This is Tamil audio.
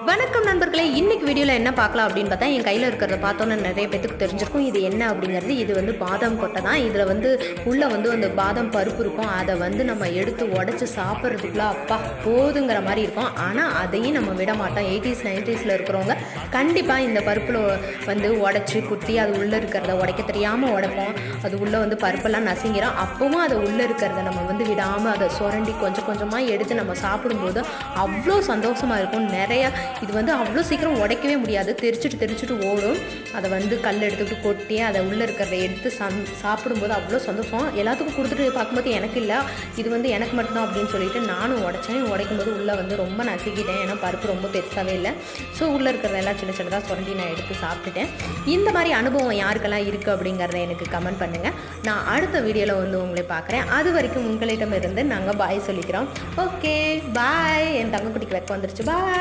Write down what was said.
வணக்கம் நண்பர்களே, இன்னைக்கு வீடியோவில் என்ன பார்க்கலாம் அப்படின்னு பார்த்தா, என் கையில் இருக்கிறத பார்த்தோன்னே நிறைய பேத்துக்கு தெரிஞ்சிருக்கும் இது என்ன அப்படிங்கிறது. இது வந்து பாதாம் கொட்டை தான். இதில் வந்து உள்ளே வந்து அந்த பாதாம் பருப்பு இருக்கும். அதை வந்து நம்ம எடுத்து உடச்சி சாப்பிட்றதுக்குள்ள அப்பா போதுங்கிற மாதிரி இருக்கும். ஆனால் அதையும் நம்ம விட மாட்டோம். 80s 90s இருக்கிறவங்க கண்டிப்பாக இந்த பருப்பில் வந்து உடச்சி குத்தி அது உள்ளே இருக்கிறத உடைக்க தெரியாமல் உடைப்போம். அது உள்ளே வந்து பருப்பெல்லாம் நசுங்கிறோம். அப்பவும் அதை உள்ளே இருக்கிறத நம்ம வந்து விடாமல் அதை சுரண்டி கொஞ்சம் கொஞ்சமாக எடுத்து நம்ம சாப்பிடும்போது அவ்வளோ சந்தோஷமாக இருக்கும். நிறைய இது வந்து அவ்வளோ சீக்கிரம் உடைக்கவே முடியாது. தெரிச்சிட்டு ஓடும். அதை வந்து கல் எடுத்துக்கிட்டு கொட்டி அதை உள்ளே இருக்கிறத எடுத்து சாப்பிடும்போது அவ்வளோ சந்தோஷம். எல்லாத்துக்கும் கொடுத்துட்டு பார்க்கும்போது எனக்கு இல்லை, இது வந்து எனக்கு மட்டும்தான் அப்படின்னு சொல்லிட்டு நானும் உடைச்சேன். உடைக்கும்போது உள்ளே வந்து ரொம்ப நசுக்கிட்டேன். ஏன்னா பருப்பு ரொம்ப பெருசாகவே இல்லை. ஸோ உள்ளே இருக்கிறதெல்லாம் சின்ன சின்னதாக சுரண்டி நான் எடுத்து சாப்பிட்டுட்டேன். இந்த மாதிரி அனுபவம் யாருக்கெல்லாம் இருக்குது அப்படிங்கிறத எனக்கு கமெண்ட் பண்ணுங்கள். நான் அடுத்த வீடியோவில் வந்து உங்களை பார்க்குறேன். அது வரைக்கும் உங்களிடமிருந்து நாங்கள் பாய் சொல்லிக்கிறோம். Okay bye. என் தங்கக்குட்டிக்கு வெக்கம் வந்துருச்சு. பாய்.